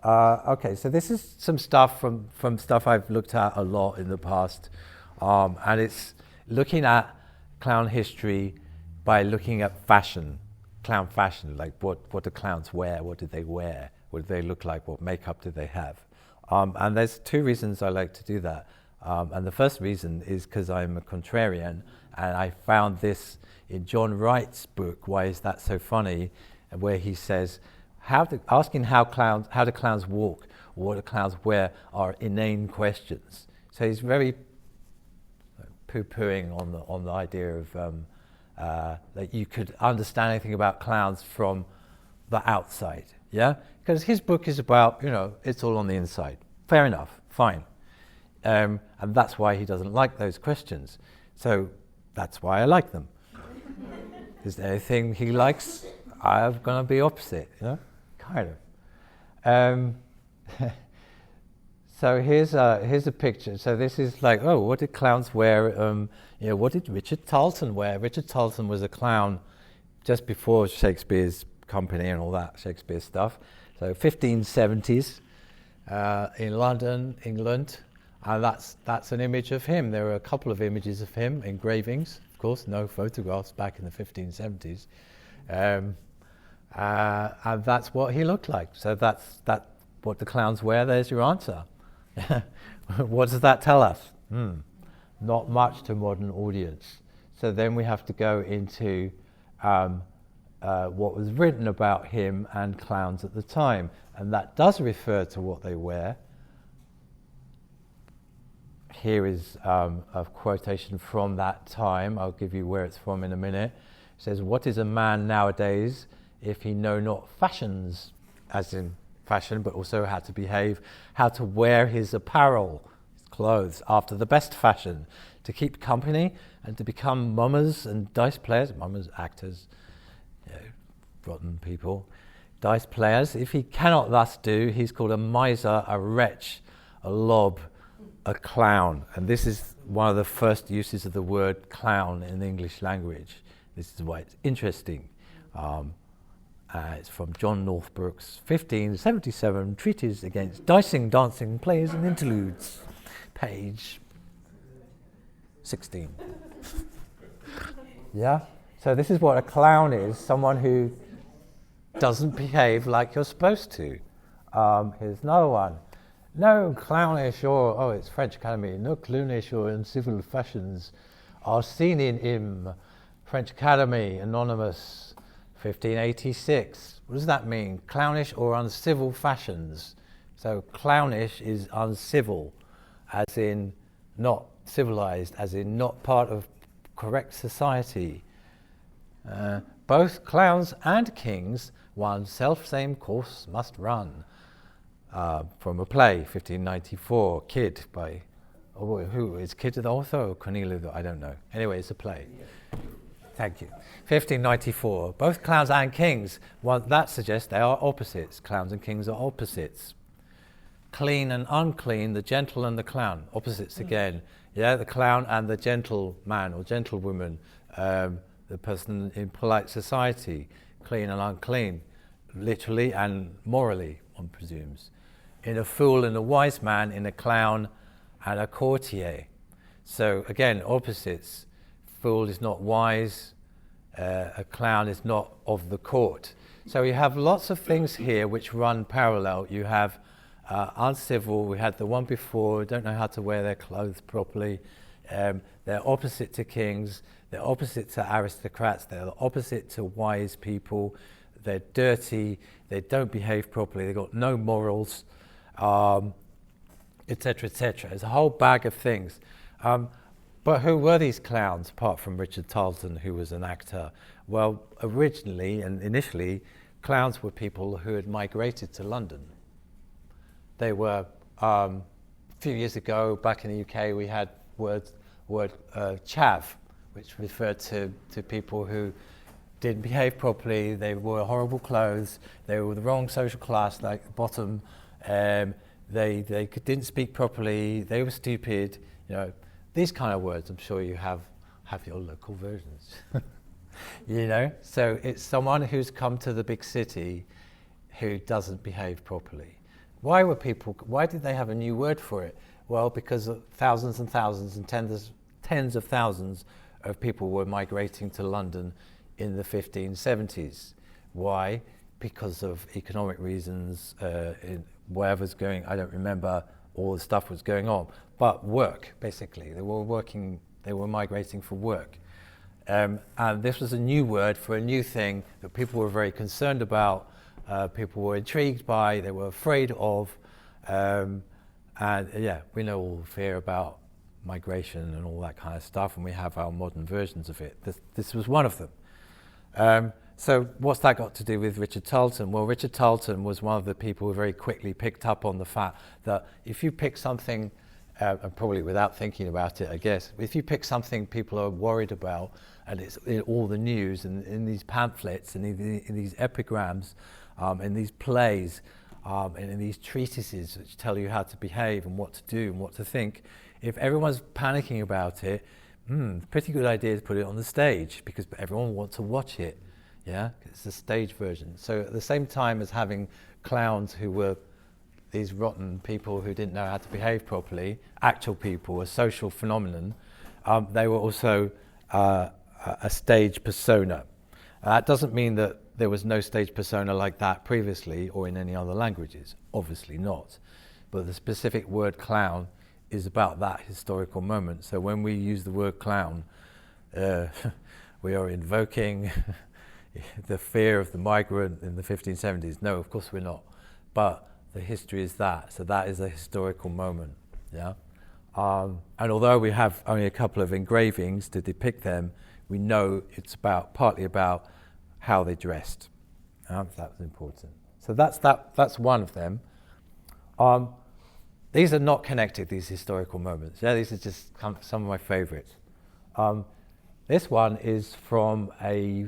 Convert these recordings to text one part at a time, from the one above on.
Okay, so this is some stuff from stuff I've looked at a lot in the past, and it's looking at clown history by looking at fashion, clown fashion, like what do clowns wear, what did they wear, what did they look like, what makeup did they have. And there's two reasons I like to do that. And the first reason is because I'm a contrarian, and I found this in John Wright's book, Why Is That So Funny?, where he says, asking how do clowns walk, or what do clowns wear, are inane questions. So he's very poo-pooing on the idea of that you could understand anything about clowns from the outside, yeah? Because his book is about, it's all on the inside. Fair enough, fine. And that's why he doesn't like those questions. So that's why I like them. Is there anything he likes? I'm going to be opposite, kind of. So here's a picture. So this is like, what did clowns wear? What did Richard Tarleton wear? Richard Tarleton was a clown just before Shakespeare's company and all that Shakespeare stuff. So 1570s in London, England, and that's an image of him. There are a couple of images of him, engravings, of course, no photographs back in the 1570s. And that's what he looked like. So that's what the clowns wear. There's your answer. What does that tell us? Not much to modern audience. So then we have to go into what was written about him and clowns at the time, and that does refer to what they wear. Here is a quotation from that time. I'll give you where it's from in a minute. It says, "What is a man nowadays if he know not fashions," as in fashion, but also how to behave, how to wear his apparel, his clothes, after the best fashion, to keep company and to become mummers and dice players, mummers, actors, rotten people, dice players. If he cannot thus do, he's called a miser, a wretch, a lob, a clown. And this is one of the first uses of the word clown in the English language. This is why it's interesting. It's from John Northbrook's 1577 Treatise Against Dicing, Dancing, Plays and Interludes, page 16. Yeah? So this is what a clown is, someone who doesn't behave like you're supposed to. Here's another one. No clownish or, it's French Academy, no clownish or uncivil fashions are seen in him. French Academy, Anonymous, 1586. What does that mean? Clownish or uncivil fashions. So clownish is uncivil, as in not civilized, as in not part of correct society. Both clowns and kings one self-same course must run. From a play, 1594, Kyd by, who is Kyd the author or Cornelia? I don't know. Anyway, it's a play. Thank you. 1594. Both clowns and kings. Well, that suggests they are opposites. Clowns and kings are opposites. Clean and unclean, the gentle and the clown. Opposites again. Yeah, the clown and the gentleman or gentlewoman. The person in polite society. Clean and unclean. Literally and morally, one presumes. In a fool and a wise man, in a clown and a courtier. So again, opposites. Fool is not wise, a clown is not of the court. So you have lots of things here which run parallel. You have uncivil, we had the one before, don't know how to wear their clothes properly. They're opposite to kings, they're opposite to aristocrats, they're opposite to wise people, they're dirty, they don't behave properly, they've got no morals, etc., etc. There's a whole bag of things. But who were these clowns, apart from Richard Tarleton, who was an actor? Well, originally and initially, clowns were people who had migrated to London. They were, a few years ago, back in the UK, we had word chav, which referred to people who didn't behave properly, they wore horrible clothes, they were the wrong social class, like the bottom, they didn't speak properly, they were stupid, these kind of words. I'm sure you have your local versions. So it's someone who's come to the big city who doesn't behave properly. Why did they have a new word for it? Well, because thousands and thousands and tens of thousands of people were migrating to London in the 1570s. Why? Because of economic reasons, whatever's going, I don't remember, all the stuff was going on. But work, basically. They were migrating for work. And this was a new word for a new thing that people were very concerned about, people were intrigued by, they were afraid of. And yeah, we know all the fear about migration and all that kind of stuff, and we have our modern versions of it. This was one of them. So what's that got to do with Richard Tarleton? Well, Richard Tarleton was one of the people who very quickly picked up on the fact that if you pick something, and probably without thinking about it, I guess, if you pick something people are worried about, and it's in all the news and in these pamphlets and in these epigrams, in these plays, and in these treatises which tell you how to behave and what to do and what to think, if everyone's panicking about it, pretty good idea to put it on the stage because everyone wants to watch it. Yeah, it's a stage version. So at the same time as having clowns who were these rotten people who didn't know how to behave properly, actual people, a social phenomenon, they were also a stage persona. That doesn't mean that there was no stage persona like that previously or in any other languages, obviously not. But the specific word clown is about that historical moment. So when we use the word clown, we are invoking the fear of the migrant in the 1570s. No, of course we're not. But the history is that. So that is a historical moment. Yeah. And although we have only a couple of engravings to depict them, we know it's partly about how they dressed. That was important. So that's one of them. These are not connected, these historical moments. Yeah, these are just some of my favorites. This one is from a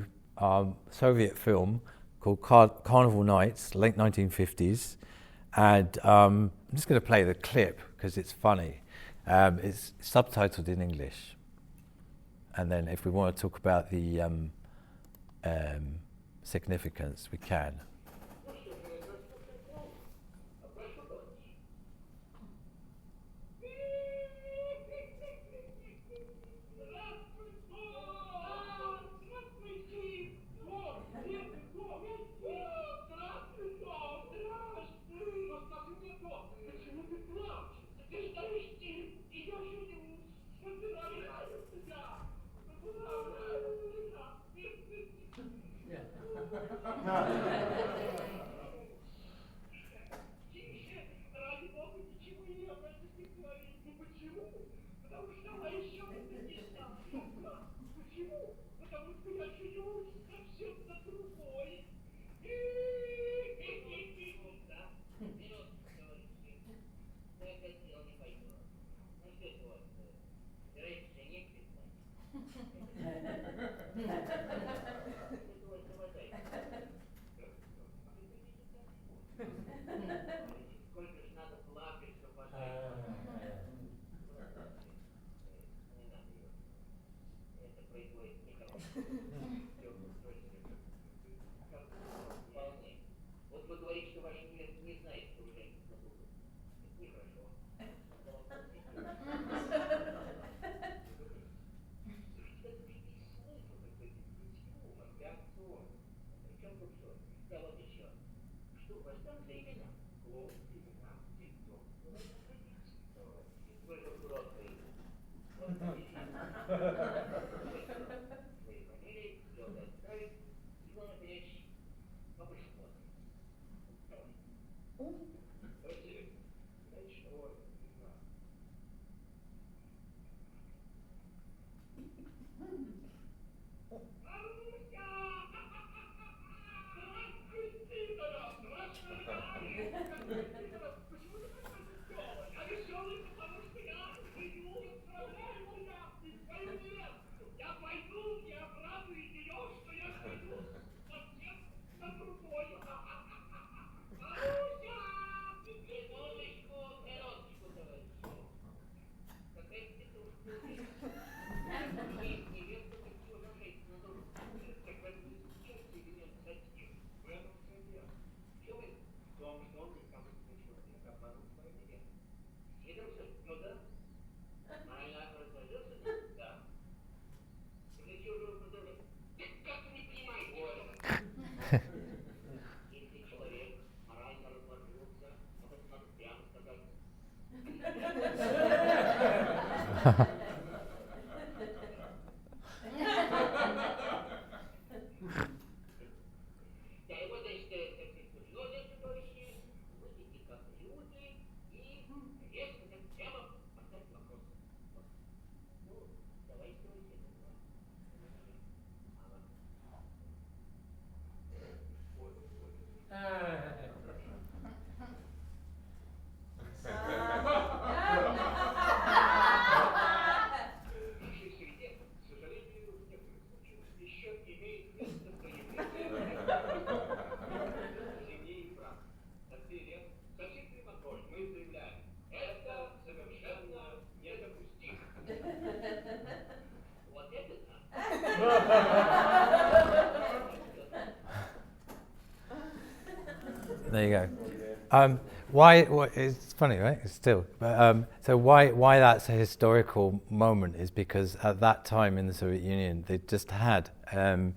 Soviet film called Carnival Nights, late 1950s. And I'm just going to play the clip because it's funny. It's subtitled in English. And then if we want to talk about the significance, we can. There you go. Why? It's funny, right? It's still. But, so why that's a historical moment is because at that time in the Soviet Union, they just had a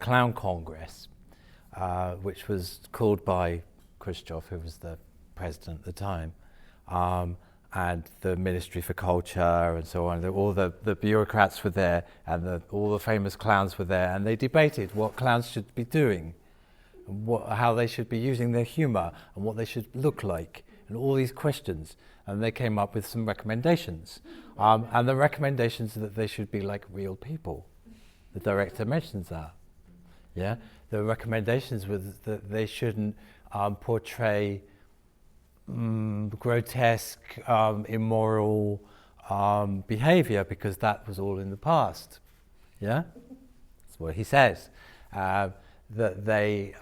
clown congress, which was called by Khrushchev, who was the president at the time, and the Ministry for Culture and so on. All the bureaucrats were there, and all the famous clowns were there, and they debated what clowns should be doing, how they should be using their humour, and what they should look like, and all these questions. And they came up with some recommendations. And the recommendations that they should be like real people. The director mentions that. Yeah, the recommendations were that they shouldn't portray grotesque, immoral behaviour, because that was all in the past. Yeah, that's what he says. That they,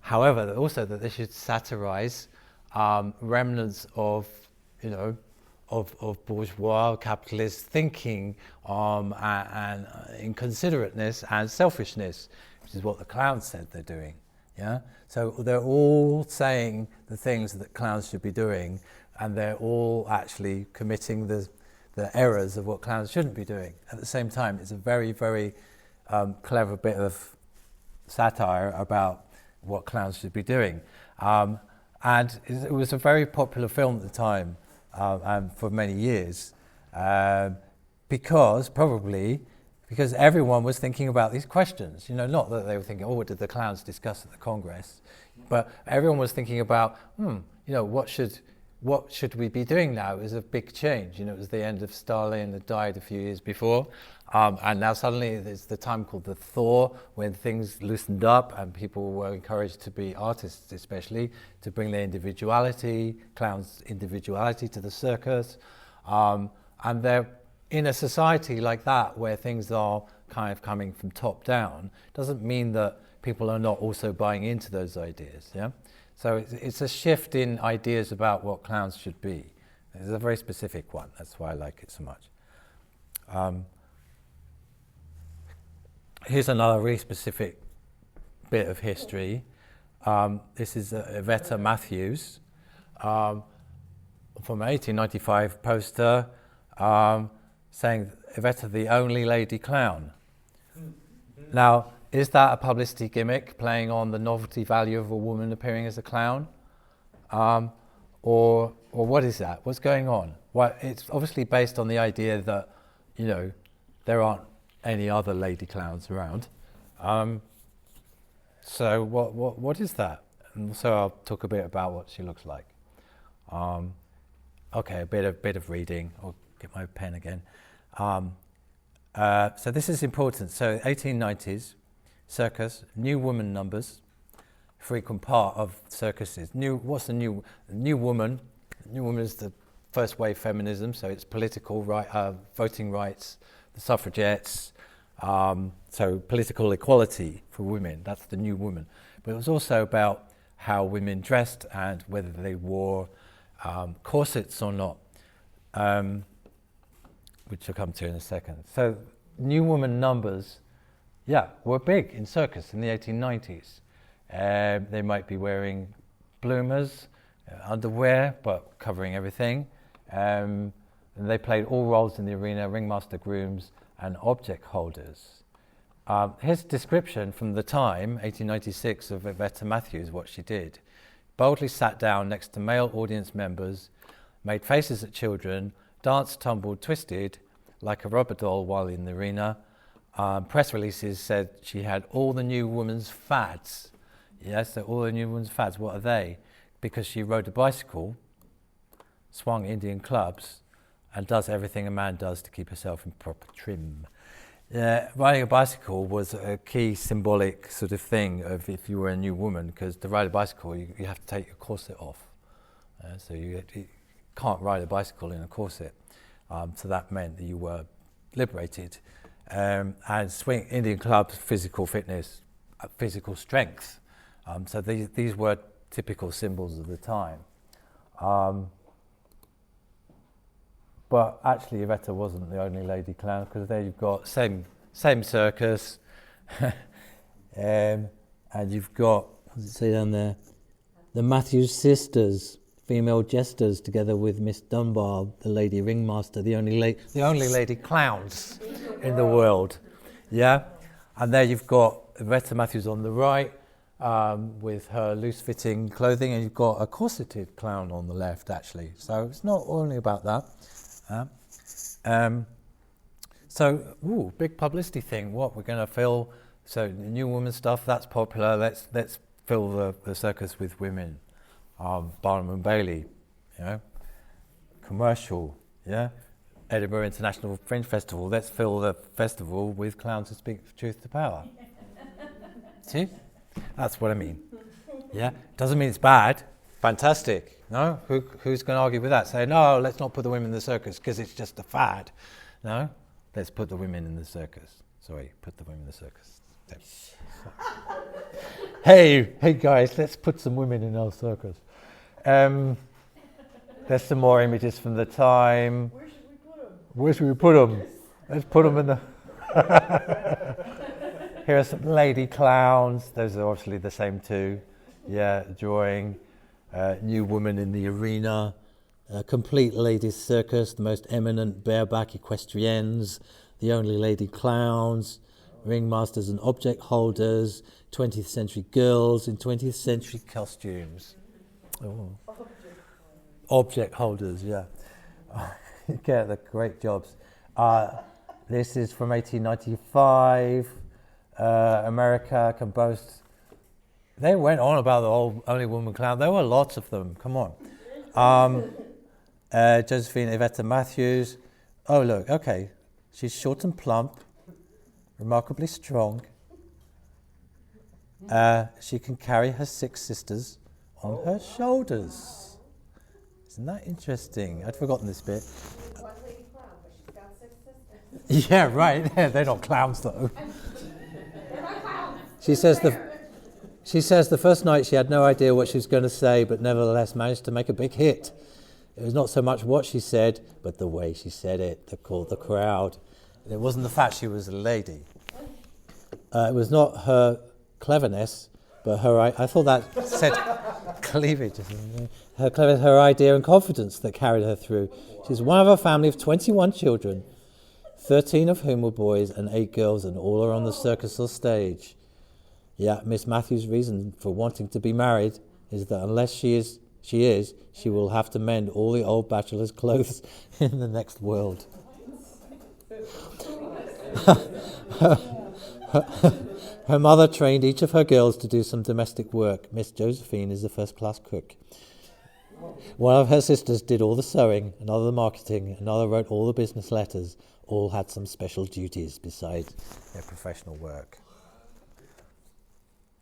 however, also that they should satirize remnants of, of bourgeois capitalist thinking and inconsiderateness and selfishness, which is what the clowns said they're doing. Yeah, so they're all saying the things that clowns should be doing, and they're all actually committing the errors of what clowns shouldn't be doing. At the same time, it's a very, very clever bit of satire about what clowns should be doing. And it was a very popular film at the time, and for many years, because everyone was thinking about these questions. Not that they were thinking, what did the clowns discuss at the Congress? But everyone was thinking about, what should we be doing now? It was a big change. It was the end of Stalin, that died a few years before. And now suddenly there's the time called the thaw, when things loosened up and people were encouraged to be artists, especially, to bring their individuality, clowns' individuality to the circus. And they're in a society like that, where things are kind of coming from top down, doesn't mean that people are not also buying into those ideas. Yeah. So it's a shift in ideas about what clowns should be. It's a very specific one. That's why I like it so much. Here's another really specific bit of history. This is Iveta Matthews from an 1895 poster saying, Iveta, the only lady clown. Now, is that a publicity gimmick, playing on the novelty value of a woman appearing as a clown? Or what is that? What's going on? Well, it's obviously based on the idea that, there aren't any other lady clowns around. So what is that? And so I'll talk a bit about what she looks like. Okay, a bit of reading. I'll get my pen again. So this is important. So 1890s, circus, new woman numbers, frequent part of circuses. What's the new woman? New woman is the first wave feminism, so it's political voting rights, the suffragettes, so political equality for women. That's the new woman. But it was also about how women dressed and whether they wore corsets or not, which I'll come to in a second. So new woman numbers, were big in circus in the 1890s. They might be wearing bloomers, underwear, but covering everything. And they played all roles in the arena: ringmaster, grooms, and object holders. Here's a description from the time, 1896, of Iveta Matthews, what she did. Boldly sat down next to male audience members, made faces at children, danced, tumbled, twisted like a rubber doll while in the arena. Press releases said she had all the new woman's fads. Yes, so all the new woman's fads, what are they? Because she rode a bicycle, swung Indian clubs, and does everything a man does to keep herself in proper trim. Riding a bicycle was a key symbolic sort of thing of if you were a new woman, because to ride a bicycle you have to take your corset off. So you can't ride a bicycle in a corset. So that meant that you were liberated. And swing Indian clubs, physical fitness, physical strength. So these were typical symbols of the time. But actually, Iveta wasn't the only lady clown, because there you've got same circus, and you've got, what does it say down there? The Matthews sisters, female jesters, together with Miss Dunbar, the lady ringmaster, the only lady clowns in the world. Yeah, and there you've got Iveta Matthews on the right, with her loose-fitting clothing, and you've got a corseted clown on the left, actually. So it's not only about that. Big publicity thing. What we're going to fill? So the new woman stuff, that's popular. Let's fill the circus with women. Barnum and Bailey, commercial. Yeah, Edinburgh International Fringe Festival. Let's fill the festival with clowns who speak truth to power. See, that's what I mean. Yeah, doesn't mean it's bad. Fantastic. No? Who's going to argue with that? Say, no, let's not put the women in the circus because it's just a fad. No? Let's put the women in the circus. Sorry, put the women in the circus. Hey guys, let's put some women in our circus. There's some more images from the time. Where should we put them? Let's put them in the... Here are some lady clowns. Those are obviously the same two. Yeah, drawing. New woman in the arena, complete ladies circus, the most eminent bareback equestriennes, the only lady clowns, ringmasters and object holders, 20th century girls in 20th century costumes. Oh. Object holders, yeah. You get the great jobs. This is from 1895. America can boast. They went on about the only woman clown. There were lots of them. Come on. Josephine Iveta Matthews. Oh, look. Okay. She's short and plump, remarkably strong. She can carry her 6 sisters on her shoulders. Isn't that interesting? I'd forgotten this bit. One lady clown, but she's got 6 sisters. Yeah, right. They're not clowns, though. They're not clowns. She says the first night she had no idea what she was going to say, but nevertheless managed to make a big hit. It was not so much what she said, but the way she said it that caught the crowd. It wasn't the fact she was a lady. It was not her cleverness, but her... I thought that said cleavage. Her cleverness, her idea and confidence that carried her through. She's one of a family of 21 children, 13 of whom were boys and 8 girls, and all are on the circus or stage. Yeah, Miss Matthews' reason for wanting to be married is that unless she will have to mend all the old bachelor's clothes in the next world. Her mother trained each of her girls to do some domestic work. Miss Josephine is a first-class cook. One of her sisters did all the sewing, another the marketing, another wrote all the business letters. All had some special duties besides their professional work.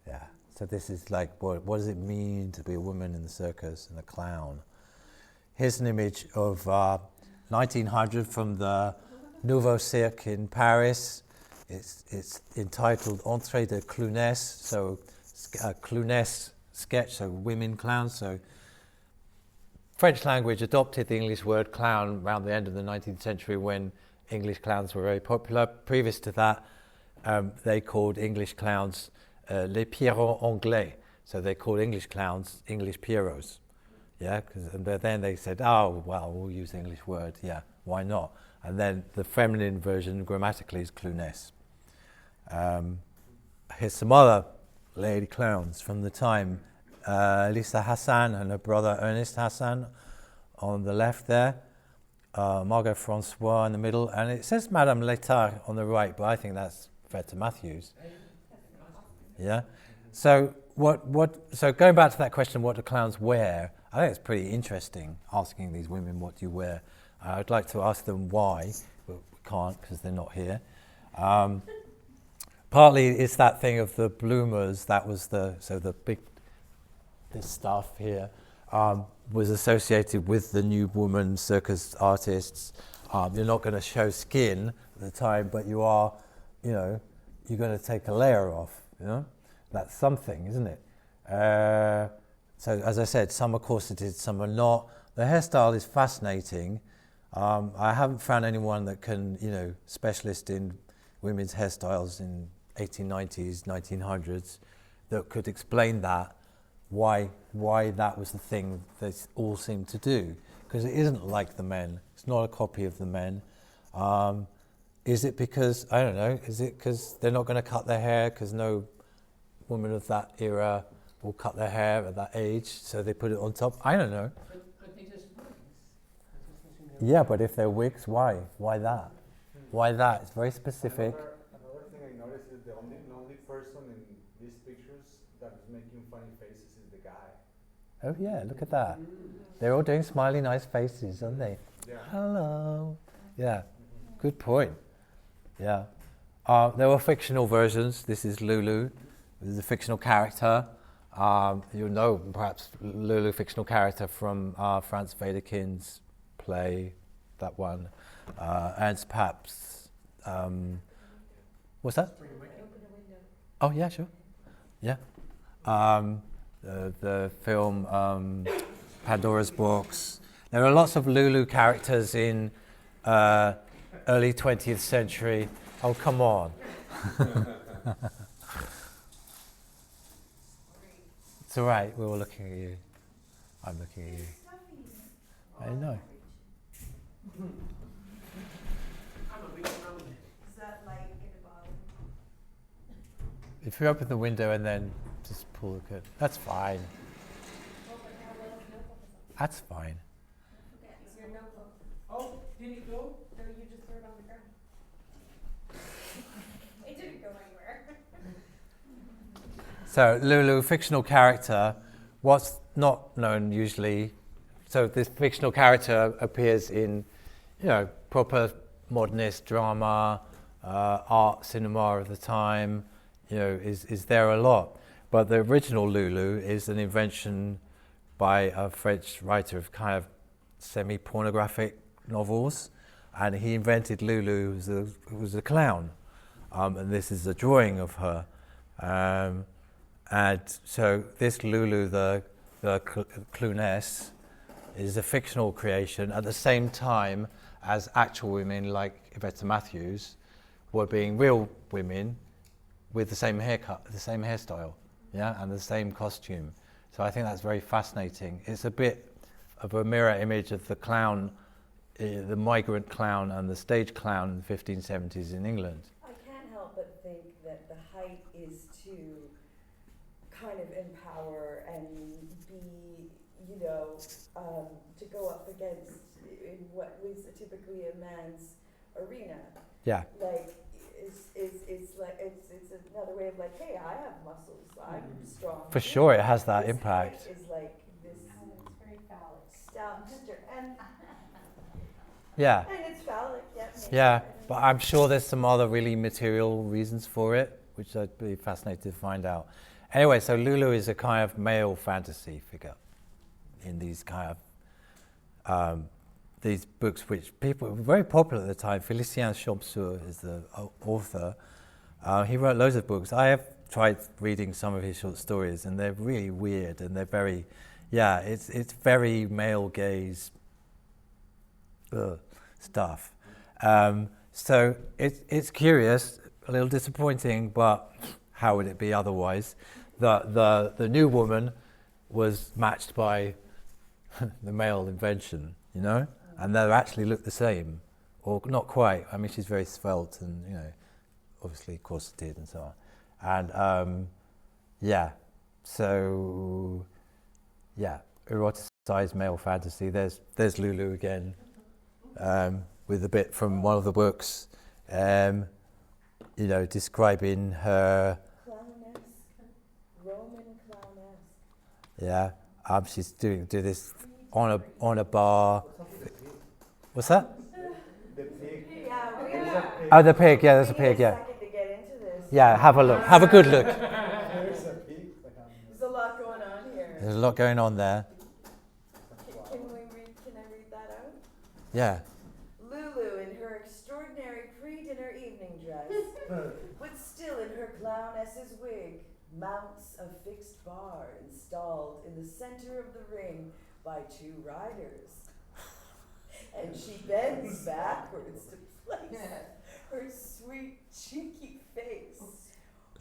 Yeah, so this is like, what does it mean to be a woman in the circus and a clown? Here's an image of 1900 from the Nouveau Cirque in Paris. It's entitled Entrée de Clownesses, so clownesses sketch, so women clowns. So French language adopted the English word clown around the end of the 19th century when English clowns were very popular. Previous to that, they called English clowns les Pierrots anglais. So they called English clowns English Pierrots. Yeah, but then they said, oh, well, we'll use the English word. Yeah, why not? And then the feminine version grammatically is clowness. Here's some other lady clowns from the time. Lisa Hassan and her brother Ernest Hassan on the left there. Margot Francois in the middle. And it says Madame Letard on the right, but I think that's Veta Matthews. Yeah. So so going back to that question, what do clowns wear? I think it's pretty interesting asking these women, what do you wear? I'd like to ask them why, but we can't because they're not here. Partly it's that thing of the bloomers. That was this stuff here was associated with the new woman circus artists. You're not going to show skin at the time, but you are, you're going to take a layer off. That's something, isn't it? So as I said, some are corseted, some are not. The hairstyle is fascinating. I haven't found anyone that can, specialist in women's hairstyles in 1890s, 1900s, that could explain that, why that was the thing they all seemed to do. Because it isn't like the men. It's not a copy of the men. Is it because, I don't know, is it because they're not going to cut their hair because no woman of that era will cut their hair at that age, so they put it on top? I don't know. But they just wigs. Yeah, but if they're wigs, why? Why that? Why that? It's very specific. Another thing I noticed is the only person in these pictures that is making funny faces is the guy. Oh yeah, look at that. They're all doing smiley, nice faces, aren't they? Yeah. Hello. Yeah, good point. Yeah. There were fictional versions. This is Lulu. This is a fictional character. You'll know perhaps Lulu, fictional character from Franz Wedekin's play, that one. Ernst Papp's, what's that? Oh yeah, sure. Yeah. The film Pandora's Box. There are lots of Lulu characters in early 20th century. Oh, come on. It's all right, we're all looking at you. I'm looking at you. I know. Is that light in the bottom? If you open the window and then just pull the curtain, that's fine. That's fine. It's your notebook. Oh, did it go? No, you just threw it on the ground. It didn't go anywhere. So Lulu, fictional character. What's not known usually, so this fictional character appears in, proper modernist drama, art, cinema of the time, is there a lot. But the original Lulu is an invention by a French writer of kind of semi-pornographic novels, and he invented Lulu who was a clown, and this is a drawing of her. And so this Lulu, the clowness, is a fictional creation at the same time as actual women like Veta Matthews were being real women with the same haircut, the same hairstyle, and the same costume. So I think that's very fascinating. It's a bit of a mirror image of the clown, the migrant clown and the stage clown in the 1570s in England. I can't help but think that the height is to kind of empower and be, to go up against in what was typically a man's arena. Yeah. Like, it's another way of like, hey, I have muscles, I'm strong. For sure, it has that This impact. height is like this It's very phallic. stout and Yeah. it's phallic, yeah. Yeah, but I'm sure there's some other really material reasons for it, which I'd be fascinated to find out. Anyway, so Lulu is a kind of male fantasy figure in these kind of these books, which people were very popular at the time. Félicien Champsur is the author. He wrote loads of books. I have tried reading some of his short stories, and they're really weird, and they're very, it's very male gaze stuff. So it's curious, a little disappointing, but how would it be otherwise? The new woman was matched by the male invention, you know, and they actually look the same, or not quite. I mean, she's very svelte, and you know, obviously corseted and so on, and yeah, so yeah, eroticized male fantasy. There's Lulu again, with a bit from one of the books, you know, describing her. Roman clownesque. Yeah, she's do this on a bar. What's that? The pig. Yeah, we There's have a pig. Oh, the pig. Yeah, there's a pig. a Yeah, second to get into this. yeah. Have a look. Have a good look. There's a pig. There's a lot going on here. There's a lot going on there. Can I read that out? Yeah. Lulu in her extraordinary pre-dinner evening dress, but still in her clownesses wig, mounts a fixed bar installed in the center of the ring by two riders. And she bends backwards to place her sweet, cheeky face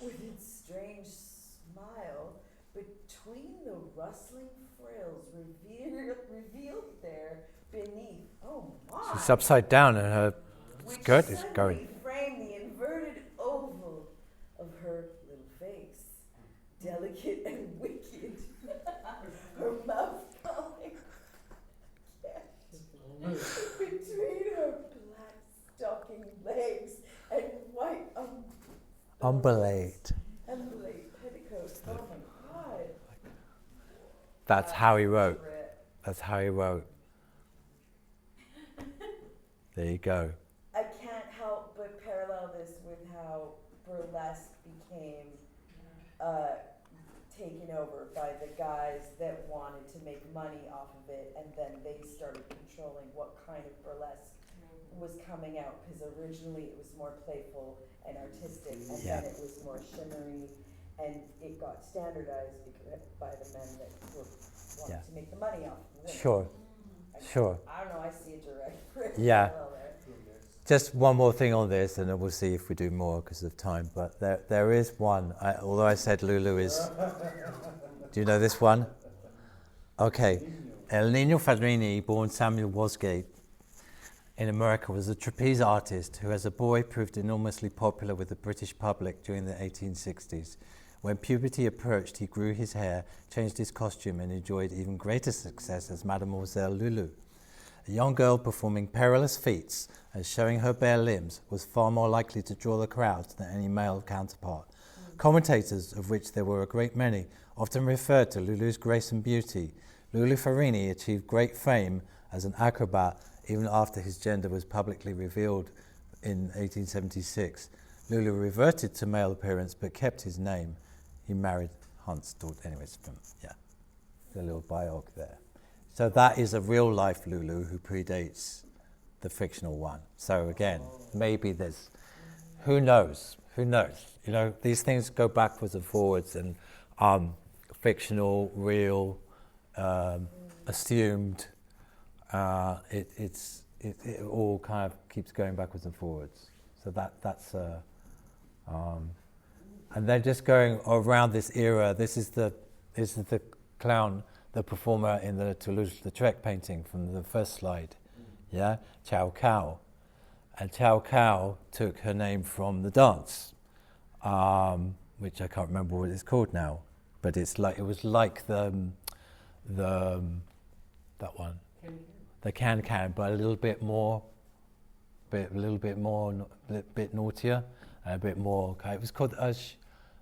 with its strange smile between the rustling frills revealed there beneath. Oh my! She's upside down, and her Which skirt is suddenly going. frame the inverted oval of her little face, delicate and wicked. Her mouth going between her black stocking legs and white Umbellate. petticoats. Oh my God! That's how he wrote. Rip. That's how he wrote. There you go. I can't help but parallel this with how burlesque became taken over by the guys that wanted to make money off of it, and then they started controlling what kind of burlesque was coming out, because originally it was more playful and artistic, and Yeah. then it was more shimmery, and it got standardized by the men that were wanting Yeah. to make the money off of the women. Sure. Sure. I don't know, I see a direct Yeah. parallel there. Just one more thing on this, and then we'll see if we do more because of time. But there is one. Although I said Lulu is. Do you know this one? Okay. El Niño Fadrini, born Samuel Wasgate in America, was a trapeze artist who, as a boy, proved enormously popular with the British public during the 1860s. When puberty approached, he grew his hair, changed his costume, and enjoyed even greater success as Mademoiselle Lulu. A young girl performing perilous feats and showing her bare limbs was far more likely to draw the crowd than any male counterpart. Commentators, of which there were a great many, often referred to Lulu's grace and beauty. Lulu Farini achieved great fame as an acrobat even after his gender was publicly revealed in 1876. Lulu reverted to male appearance but kept his name. He married Hunt's daughter. Anyways, the little biog there. So that is a real life Lulu who predates the fictional one. So again, maybe there's, who knows? You know, these things go backwards and forwards, and fictional, real, assumed. It all kind of keeps going backwards and forwards. So that's and then just going around this era. This is the clown, the performer in the Toulouse-Lautrec painting from the first slide, yeah, Chow Cow. And Chow Cow took her name from the dance, which I can't remember what it's called now, but it was like that one, the can, but a little bit naughtier, and a bit more. It was called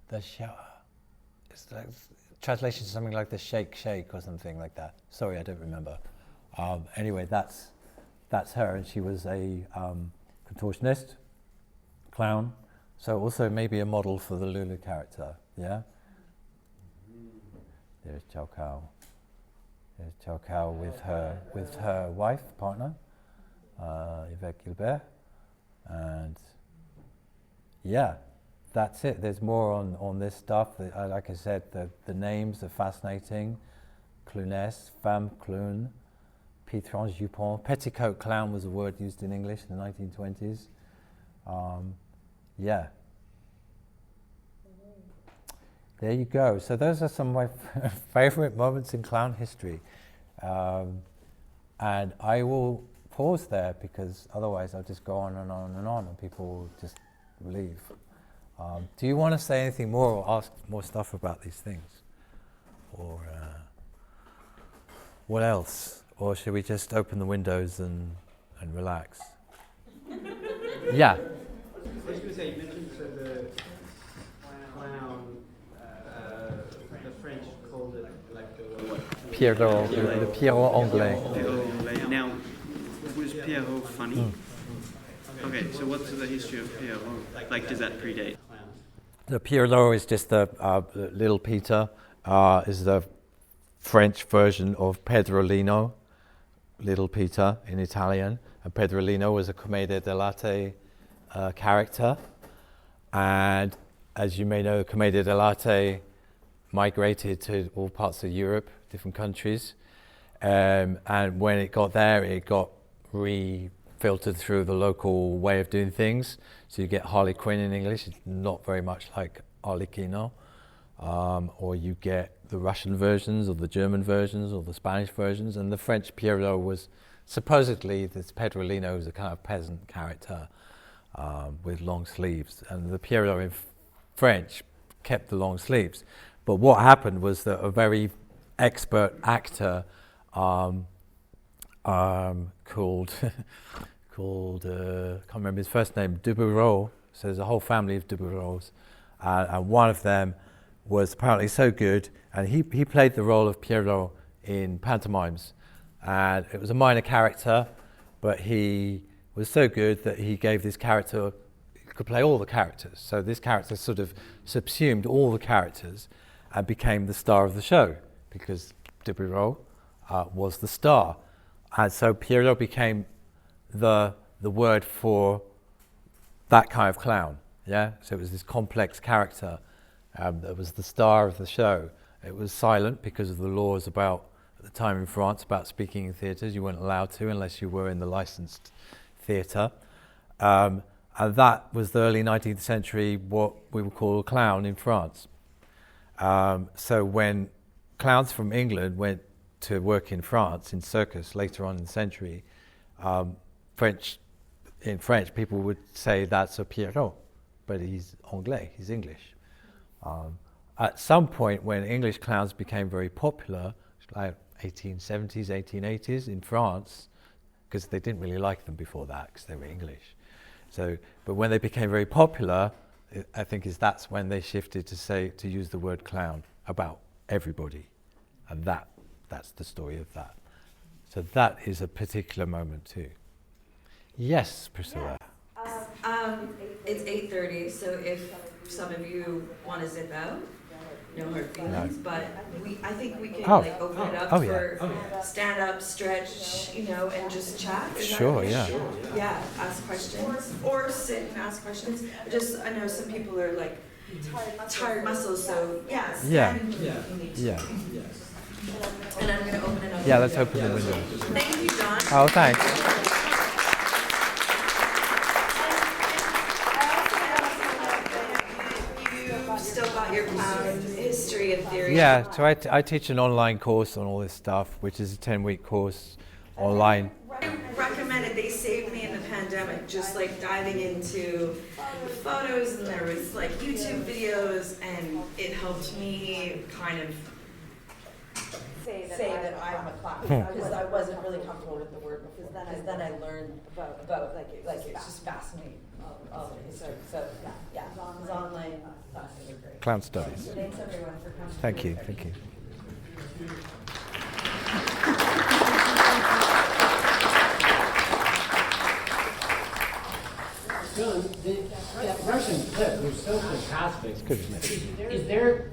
the shower. It's like translation to something like the shake or something like that. Sorry, I don't remember. Anyway, that's her, and she was a contortionist, clown, so also maybe a model for the Lulu character. Yeah. There's Chow Cow. There's Chow Cow with her wife, partner, Yvette Gilbert, and yeah. That's it. There's more on this stuff. Like I said, the names are fascinating. Clownesse, femme clown, Pétrange jupon. Petticoat clown was a word used in English in the 1920s. Yeah. There you go. So those are some of my favorite moments in clown history. And I will pause there because otherwise I'll just go on and on and on and people will just leave. Do you want to say anything more or ask more stuff about these things? Or what else? Or should we just open the windows and relax? Yeah. I was going to say, you mentioned the clown, the French called it like the what? Pierrot, the Pierrot Anglais. Pierrot. Now, was Pierrot funny? Okay, so what's the history of Pierrot? Like, does that predate? The Pierrot is just the Little Peter, is the French version of Pedrolino, Little Peter in Italian. And Pedrolino was a commedia dell'arte character. And as you may know, commedia dell'arte migrated to all parts of Europe, different countries. And when it got there, it got filtered through the local way of doing things. So you get Harley Quinn in English, it's not very much like Arlecchino. Or you get the Russian versions or the German versions or the Spanish versions. And the French Pierrot was supposedly, this Pedrolino was a kind of peasant character with long sleeves. And the Pierrot in French kept the long sleeves. But what happened was that a very expert actor called can't remember his first name, Dubureau. So there's a whole family of Dubureaus, and one of them was apparently so good, and he played the role of Pierrot in pantomimes, and it was a minor character, but he was so good that he gave this character, he could play all the characters. So this character sort of subsumed all the characters and became the star of the show because Dubureau was the star, and so Pierrot became the word for that kind of clown, yeah? So it was this complex character that was the star of the show. It was silent because of the laws about, at the time in France, about speaking in theatres. You weren't allowed to unless you were in the licensed theatre. And that was the early 19th century, what we would call a clown in France. So when clowns from England went to work in France, in circus, later on in the century, in French, people would say that's a Pierrot, but he's Anglais, he's English. At some point, when English clowns became very popular, like 1870s, 1880s in France, because they didn't really like them before that, because they were English. So, but when they became very popular, I think that's when they shifted to use the word clown about everybody, and that's the story of that. So that is a particular moment too. Yes, Priscilla. It's 8:30, so if some of you want to zip out, no hard feelings, but I think we can open it up for stand up, stretch, and just chat. Sure, yeah. Yeah, ask questions or sit and ask questions. I know some people are like tired muscles, so stand. Yeah. And I'm going to open it up. Yeah, let's open the window. Thank you, John. Oh, thanks. Still got your history and theory. Yeah, so I teach an online course on all this stuff, which is a 10-week course online. I recommend it. They saved me in the pandemic, just like diving into photos, and there was like YouTube videos, and it helped me kind of say that I'm a clown, because I wasn't really comfortable with the word before. Because then I learned about like it's just fascinating. All of it. So yeah, it's online classes are great. Clown studies. Thanks everyone for coming. Thank you. John, that Russian clip was so fantastic. It's good, isn't it? Is there,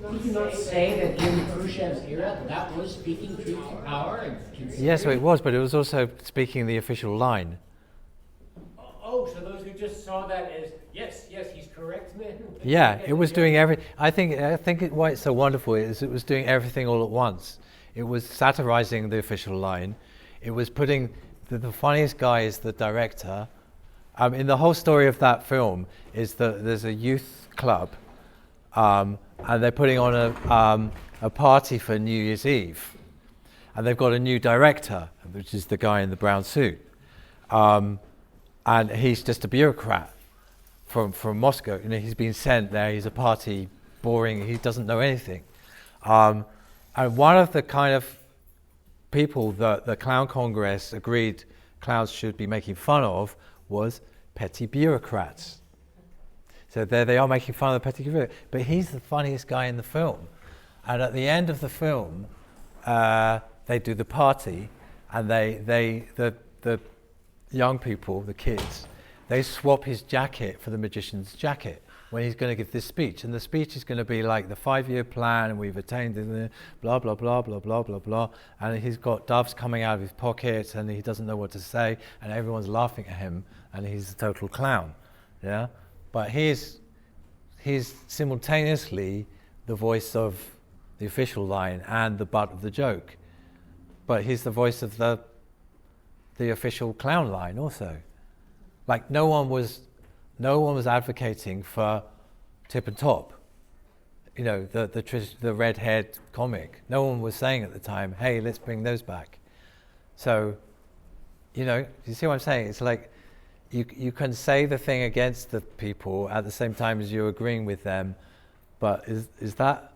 would you not say that in Khrushchev's era, that was speaking truth to power? And Yes, it was, but it was also speaking the official line. Oh, so those who just saw that as, yes, he's correct, man. Yeah, it was doing everything. I think why it's so wonderful is it was doing everything all at once. It was satirizing the official line. It was putting the funniest guy is the director. In the whole story of that film is that there's a youth club, and they're putting on a party for New Year's Eve, and they've got a new director, which is the guy in the brown suit, and he's just a bureaucrat from Moscow. You know, he's been sent there. He's a party boring. He doesn't know anything. And one of the kind of people that the Clown Congress agreed clowns should be making fun of was petty bureaucrats. So there they are making fun of the petty bureaucrats. But he's the funniest guy in the film. And at the end of the film, they do the party, and the young people, the kids, they swap his jacket for the magician's jacket when he's going to give this speech. And the speech is going to be like the 5-year plan, and we've attained it, blah, blah, blah, blah, blah, blah, blah. And he's got doves coming out of his pockets, and he doesn't know what to say, and everyone's laughing at him, and he's a total clown. Yeah? But he's simultaneously the voice of the official line and the butt of the joke. But he's the voice of the official clown line also. Like no one was advocating for Tip and Top, you know, the red-haired comic. No one was saying at the time, hey, let's bring those back. So, you know, you see what I'm saying? It's like you can say the thing against the people at the same time as you're agreeing with them, but is that,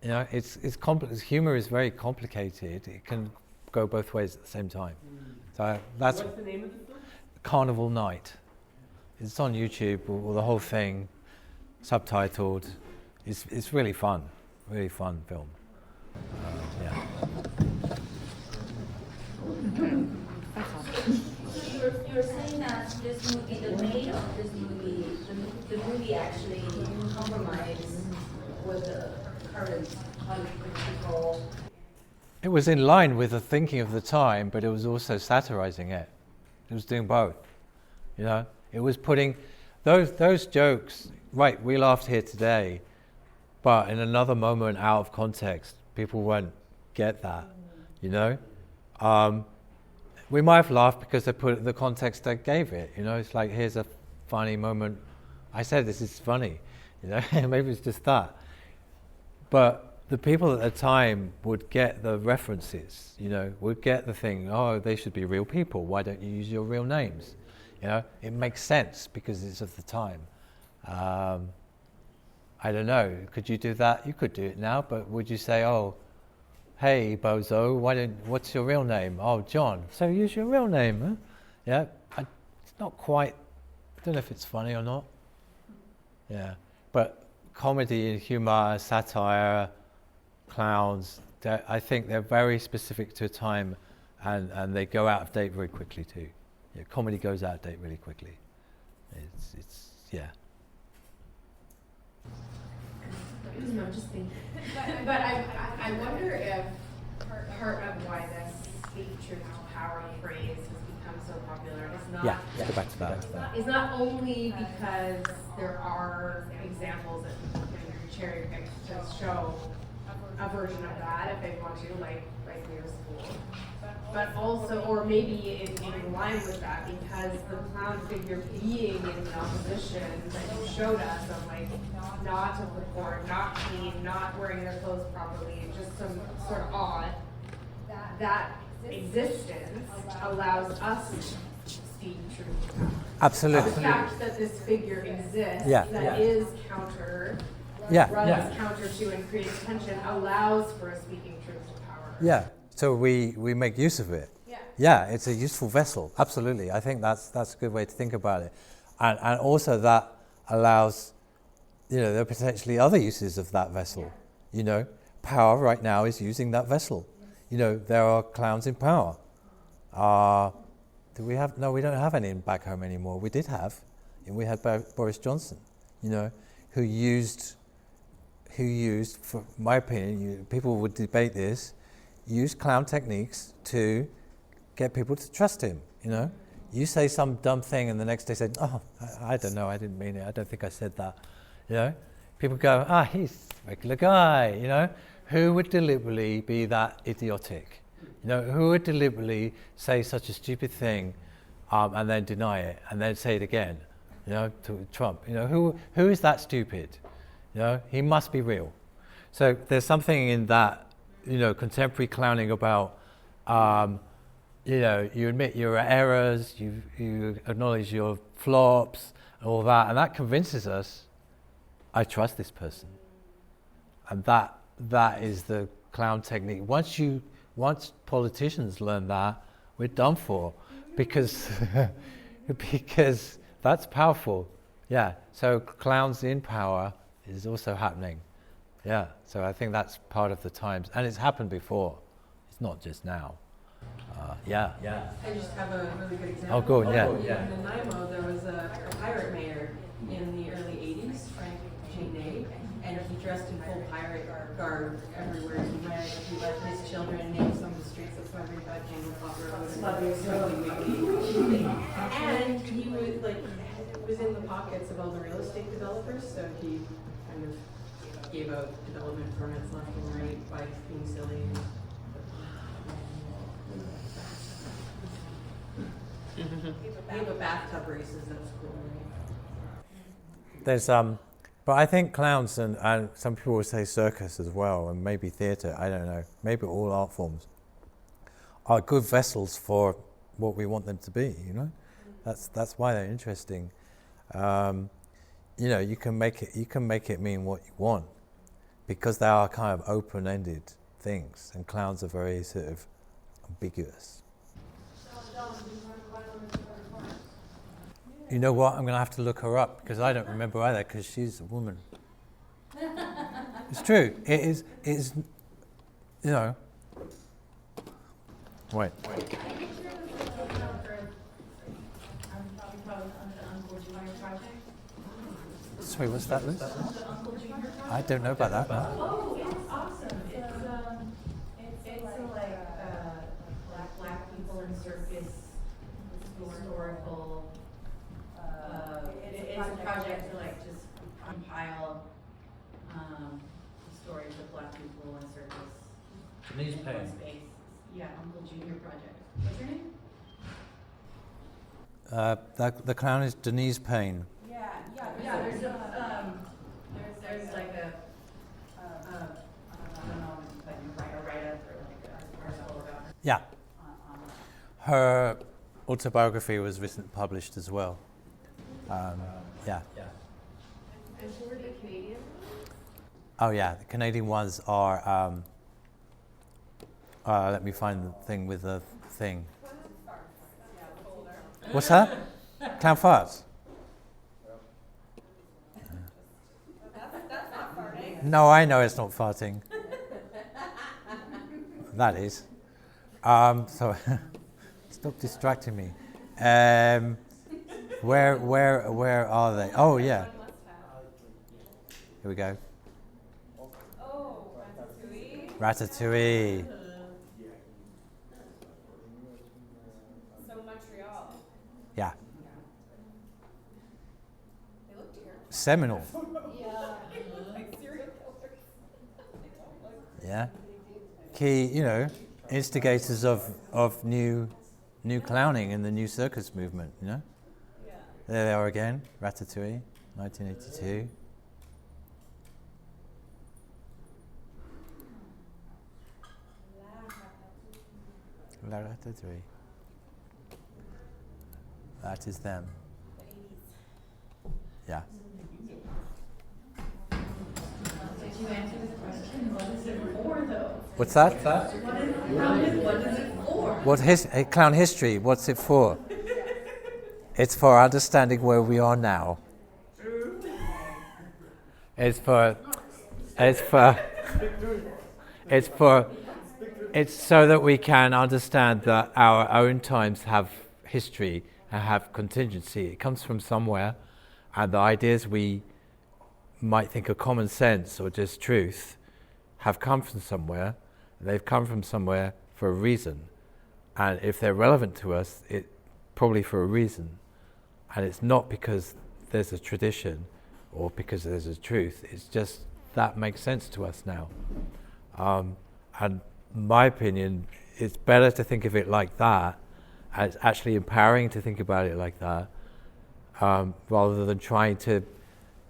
you know, it's complex. Humor is very complicated. It can go both ways at the same time. So that's What's the name of the film? Carnival Night. It's on YouTube, or the whole thing, subtitled. It's really fun film. Yeah. You're saying that this movie, the main of this movie, the movie actually compromised with the current political. It was in line with the thinking of the time, but it was also satirizing it. It was doing both, you know. It was putting those jokes. Right, we laughed here today, but in another moment, out of context, people won't get that, you know. We might have laughed because they put it in the context they gave it. You know, it's like, here's a funny moment. I said this is funny, you know. Maybe it's just that. But the people at the time would get the references, you know, would get the thing, oh, they should be real people. Why don't you use your real names? You know, it makes sense because it's of the time. I don't know, could you do that? You could do it now, but would you say, oh, hey, bozo, what's your real name? Oh, John. So use your real name, huh? Yeah, it's not quite, I don't know if it's funny or not. Yeah, but comedy, humor, satire, clowns, I think they're very specific to a time, and they go out of date very quickly too. Yeah, comedy goes out of date really quickly. It's yeah. No, just thinking. But I wonder if part of why this speak truth to power phrase has become so popular is not. Yeah, let's go back to that. Is not only because there are examples that people can cherry pick to show a version of that if they want to, like near school. But also, or maybe in line with that, because the clown figure being in the opposition that you showed us of like not to report, not clean, not wearing their clothes properly, just some sort of odd, that existence allows us to speak truth to power. Absolutely. The fact that this figure exists, Yeah. that is counter, runs counter to and creates tension, allows for a speaking truth to power. Yeah. So we make use of it. Yeah, it's a useful vessel. Absolutely. I think that's a good way to think about it. And also that allows, you know, there are potentially other uses of that vessel. You know, power right now is using that vessel. You know, there are clowns in power. Do we have? No, we don't have any back home anymore. We did have. We had Boris Johnson, you know, who used, for my opinion, people would debate this, use clown techniques to get people to trust him, you know. You say some dumb thing and the next day say, oh, I don't know, I didn't mean it, I don't think I said that, you know. People go, he's a regular guy, you know. Who would deliberately be that idiotic? You know, who would deliberately say such a stupid thing and then deny it and then say it again, you know, to Trump? You know, who is that stupid? You know, he must be real. So there's something in that contemporary clowning about, you admit your errors, you acknowledge your flops, and all that, and that convinces us, I trust this person. And that is the clown technique. Once politicians learn that, we're done for, because because that's powerful. Yeah. So clowns in power is also happening. Yeah. So I think that's part of the times, and it's happened before. It's not just now. Yeah. I just have a really good example. Oh, good. Yeah. In Nanaimo, there was a pirate mayor in the early 80s, Frank J. And he dressed in full pirate garb everywhere he went. He let his children name some of the streets of Smugglers by And he was in the pockets of all the real estate developers, so he kind of gave out development permits left and right by being silly. Gave a bathtub races, that's cool, right? There's but I think clowns and some people will say circus as well, and maybe theatre, I don't know, maybe all art forms are good vessels for what we want them to be, That's why they're interesting. You can make it mean what you want, because they are kind of open-ended things, and clowns are very sort of ambiguous. You know what? I'm going to have to look her up, because I don't remember either, because she's a woman. It's true. It is, Wait. Sorry, what's that, Liz? I don't know about that. Oh, it's awesome. It's like black people in circus, historical. It's a project to just compile stories of black people in circus. Denise Payne. Space. Yeah, Uncle Junior project. What's your name? The clown is Denise Payne. Yeah. There's like a I don't know, like a write-up or like an article about her. Yeah. Her autobiography was recently published as well. Yeah. And who are the Canadian? Oh yeah, the Canadian ones are. Let me find the thing with the thing. What's that? Clown farts. That's not farting. No, I know it's not farting. That is. So stop distracting me. Where are they? Oh yeah. Here we go. Oh, Ratatouille. Ratatouille. So Montreal. Yeah. They look terrible. Seminal. Yeah. Like serial killers. Yeah. Key, instigators of new clowning in the new circus movement, Yeah. There they are again, Ratatouille, 1982. La Ratatouille. That is them. Yeah. Did you answer the question? What is it for, though? What's that? What is it for? What clown history? What's it for? It's for understanding where we are now. It's so that we can understand that our own times have history and have contingency. It comes from somewhere, and the ideas we might think are common sense or just truth have come from somewhere. They've come from somewhere for a reason, and if they're relevant to us, it's probably for a reason, and it's not because there's a tradition or because there's a truth. It's just that makes sense to us now, and my opinion, it's better to think of it like that. And it's actually empowering to think about it like that, rather than trying to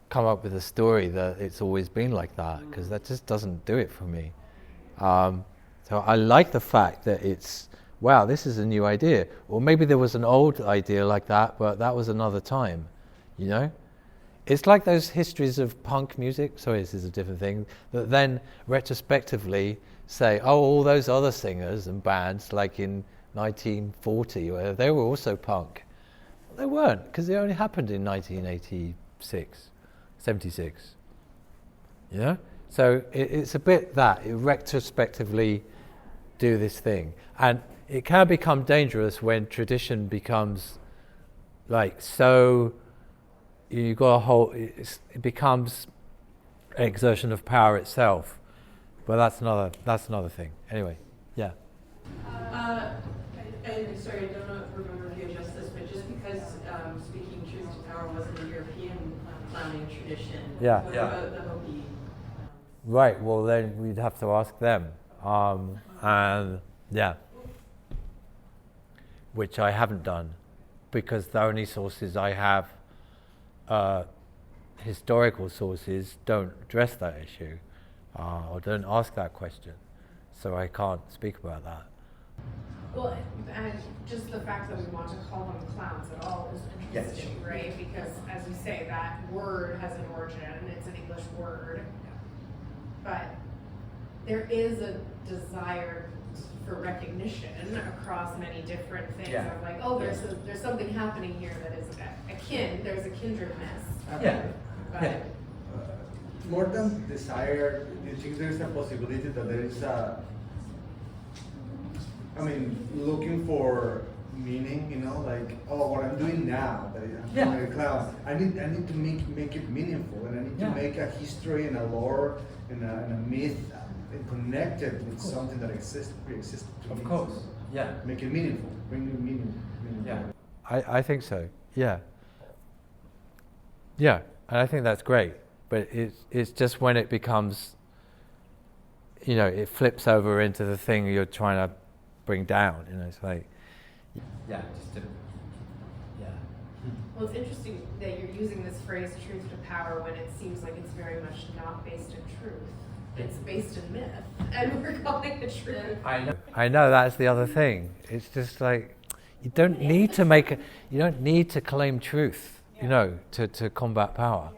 come up with a story that it's always been like that, because that just doesn't do it for me. So I like the fact that it's, wow, this is a new idea. Or maybe there was an old idea like that, but that was another time, you know? It's like those histories of punk music, sorry, this is a different thing, that then retrospectively say, oh, all those other singers and bands, like in 1940, where they were also punk. Well, they weren't, because they only happened in 1986, 76. You know? So it's a bit that, it retrospectively do this thing. And it can become dangerous when tradition becomes like so, you got a whole, it becomes an exertion of power itself. But that's another thing. Anyway, yeah. And sorry, I don't remember if you addressed this, but just because speaking truth to power wasn't a European clowning tradition, Yeah. what about the Hopi? Right, well then we'd have to ask them. And yeah, which I haven't done, because the only sources I have, historical sources, don't address that issue, or don't ask that question, so I can't speak about that. Well, and just the fact that we want to call them clowns at all is interesting, right? Because as you say, that word has an origin, it's an English word, but there is a desire for recognition across many different things. Yeah. Of like, oh, there's something happening here that is there's a kindredness. Yeah. But More than desire, do you think there's a possibility that there is looking for meaning, you know, like, oh, what I'm doing now, that I'm doing a clown, I need to make it meaningful, and I need to make a history and a lore and a myth and connect it with something that pre-existed to me. Of course, yeah. Make it meaningful, bring new meaning. Yeah. I think so, yeah. Yeah, and I think that's great, but it's just when it becomes, you know, it flips over into the thing you're trying to bring down, you know, it's like... Yeah, just to, yeah. well, it's interesting that you're using this phrase truth to power when it seems like it's very much not based in truth. It's based in myth, and we're calling it truth. I know, that's the other thing. It's just like, you don't need to claim truth, you know, to combat power.